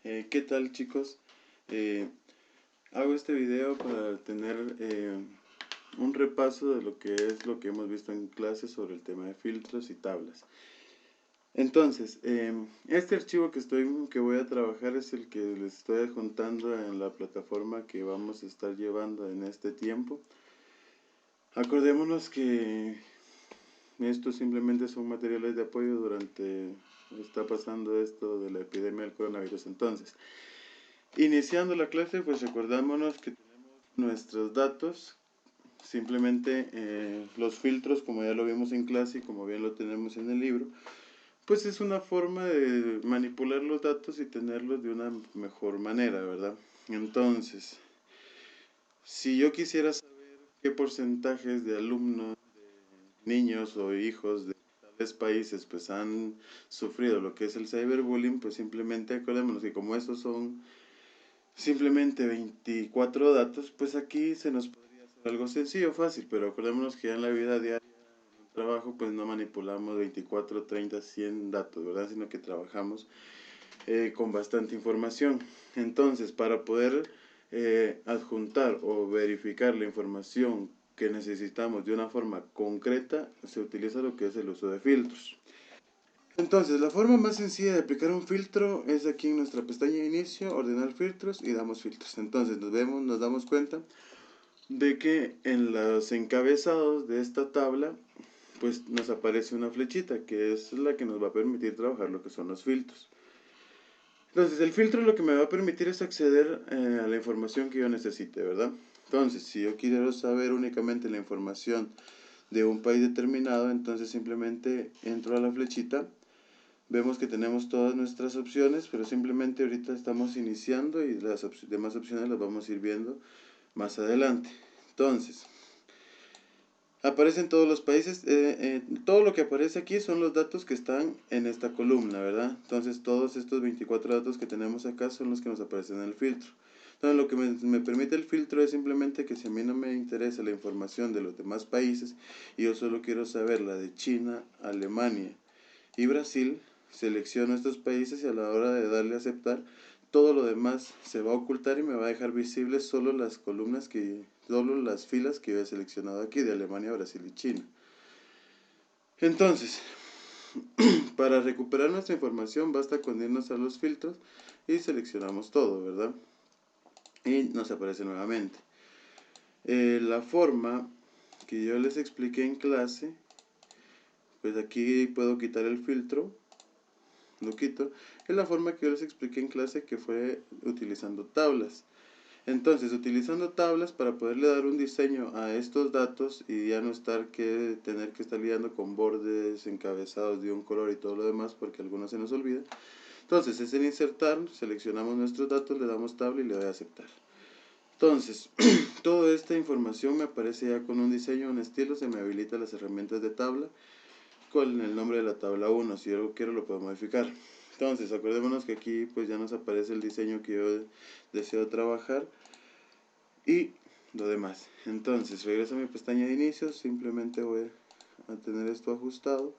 ¿Qué tal, chicos? Eh, Hago este video para tener un repaso de lo que es lo que hemos visto en clase sobre el tema de filtros y tablas. Entonces, este archivo que voy a trabajar es el que les estoy adjuntando en la plataforma que vamos a estar llevando en este tiempo. Acordémonos que estos simplemente son materiales de apoyo durante está pasando esto de la epidemia del coronavirus. Entonces, iniciando la clase, pues recordámonos que tenemos nuestros datos, simplemente los filtros, como ya lo vimos en clase y como bien lo tenemos en el libro, pues es una forma de manipular los datos y tenerlos de una mejor manera, ¿verdad? Entonces, si yo quisiera saber qué porcentajes de alumnos, de niños o hijos de tales países pues han sufrido lo que es el cyberbullying, pues simplemente acordémonos que como estos son simplemente 24 datos, pues aquí se nos podría hacer algo sencillo, fácil, pero acordémonos que ya en la vida diaria, en el trabajo, pues no manipulamos 24, 30, 100 datos, ¿verdad? Sino que trabajamos con bastante información. Entonces, para poder adjuntar o verificar la información que necesitamos de una forma concreta, se utiliza lo que es el uso de filtros. Entonces, la forma más sencilla de aplicar un filtro es aquí en nuestra pestaña de inicio, ordenar filtros y damos filtros. Entonces, nos damos cuenta de que en los encabezados de esta tabla, pues nos aparece una flechita, que es la que nos va a permitir trabajar lo que son los filtros. Entonces, el filtro lo que me va a permitir es acceder a la información que yo necesite, ¿verdad? Entonces, si yo quiero saber únicamente la información de un país determinado, entonces simplemente entro a la flechita. Vemos que tenemos todas nuestras opciones, pero simplemente ahorita estamos iniciando y las demás opciones las vamos a ir viendo más adelante. Entonces, aparecen todos los países, todo lo que aparece aquí son los datos que están en esta columna, ¿verdad? Entonces todos estos 24 datos que tenemos acá son los que nos aparecen en el filtro. Entonces lo que me permite el filtro es simplemente que si a mí no me interesa la información de los demás países y yo solo quiero saber la de China, Alemania y Brasil, selecciono estos países y a la hora de darle a aceptar, todo lo demás se va a ocultar y me va a dejar visibles solo las columnas solo las filas que yo he seleccionado aquí de Alemania, Brasil y China. Entonces, para recuperar nuestra información basta con irnos a los filtros y seleccionamos todo, ¿verdad? Y nos aparece nuevamente. La forma que yo les expliqué en clase, pues aquí puedo quitar el filtro, lo quito, es la forma que yo les expliqué en clase, que fue utilizando tablas. Entonces, utilizando tablas para poderle dar un diseño a estos datos y ya no tener que estar lidiando con bordes encabezados de un color y todo lo demás, porque algunos se nos olvida. Entonces, es en insertar, seleccionamos nuestros datos, le damos tabla y le doy a aceptar. Entonces, toda esta información me aparece ya con un diseño, un estilo, se me habilita las herramientas de tabla con el nombre de la tabla 1, si yo lo quiero lo puedo modificar. Entonces, acordémonos que aquí pues ya nos aparece el diseño que yo deseo trabajar y lo demás. Entonces, regreso a mi pestaña de inicio, simplemente voy a tener esto ajustado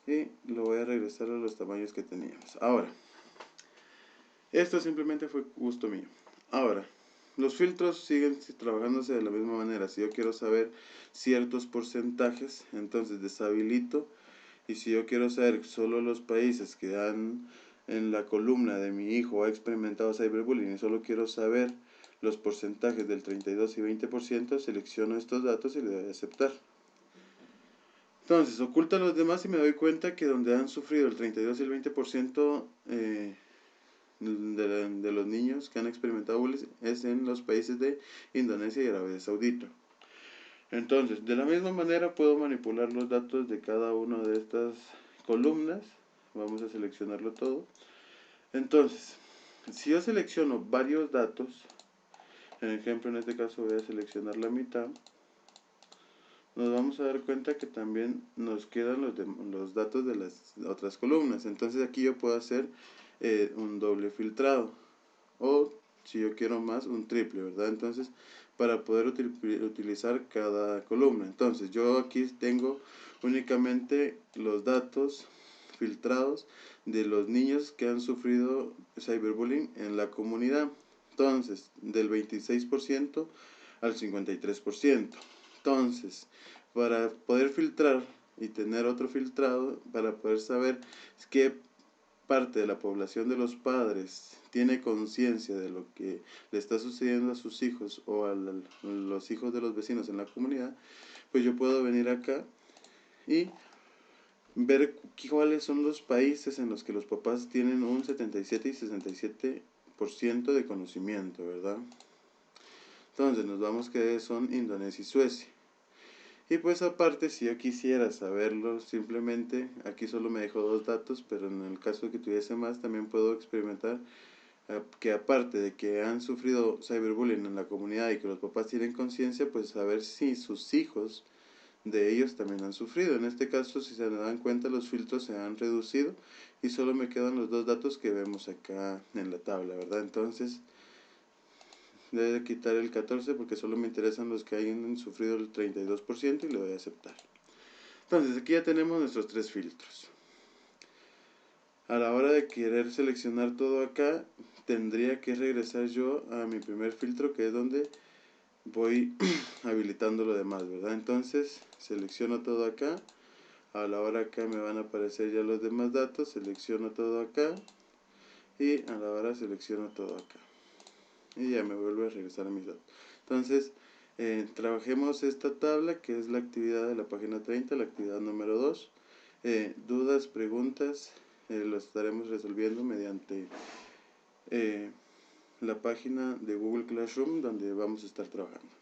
y lo voy a regresar a los tamaños que teníamos. Ahora, esto simplemente fue gusto mío. Ahora, los filtros siguen trabajándose de la misma manera. Si yo quiero saber ciertos porcentajes, entonces deshabilito. Y si yo quiero saber solo los países que dan en la columna de mi hijo ha experimentado cyberbullying y solo quiero saber los porcentajes del 32 y 20%, selecciono estos datos y le doy a aceptar. Entonces, oculta los demás y me doy cuenta que donde han sufrido el 32 y el 20% de los niños que han experimentado bullying es en los países de Indonesia y Arabia Saudita. Entonces, de la misma manera puedo manipular los datos de cada una de estas columnas. Vamos a seleccionarlo todo. Entonces, si yo selecciono varios datos, en ejemplo en este caso voy a seleccionar la mitad, nos vamos a dar cuenta que también nos quedan los datos de las otras columnas. Entonces aquí yo puedo hacer un doble filtrado o si yo quiero más un triple, ¿verdad? Entonces para poder utilizar cada columna, entonces yo aquí tengo únicamente los datos filtrados de los niños que han sufrido cyberbullying en la comunidad. Entonces, del 26% al 53%. Entonces, para poder filtrar y tener otro filtrado, para poder saber qué parte de la población de los padres tiene conciencia de lo que le está sucediendo a sus hijos o a los hijos de los vecinos en la comunidad, pues yo puedo venir acá y ver cuáles son los países en los que los papás tienen un 77 y 67% de conocimiento, ¿verdad? Entonces nos vamos que son Indonesia y Suecia. Y pues aparte, si yo quisiera saberlo, simplemente aquí solo me dejo 2 datos, pero en el caso de que tuviese más, también puedo experimentar que aparte de que han sufrido cyberbullying en la comunidad y que los papás tienen conciencia, pues saber si sus hijos de ellos también han sufrido. En este caso, si se dan cuenta, los filtros se han reducido y solo me quedan los 2 datos que vemos acá en la tabla, ¿verdad? Entonces, debe quitar el 14 porque solo me interesan los que hayan sufrido el 32% y le doy a aceptar. Entonces, aquí ya tenemos nuestros 3 filtros. A la hora de querer seleccionar todo acá, tendría que regresar yo a mi primer filtro, que es donde voy habilitando lo demás, ¿verdad? Entonces, selecciono todo acá. A la hora acá me van a aparecer ya los demás datos, selecciono todo acá y a la hora selecciono todo acá y ya me vuelve a regresar a mis datos. Entonces, trabajemos esta tabla que es la actividad de la página 30, la actividad número 2. Dudas, preguntas, lo estaremos resolviendo mediante la página de Google Classroom donde vamos a estar trabajando.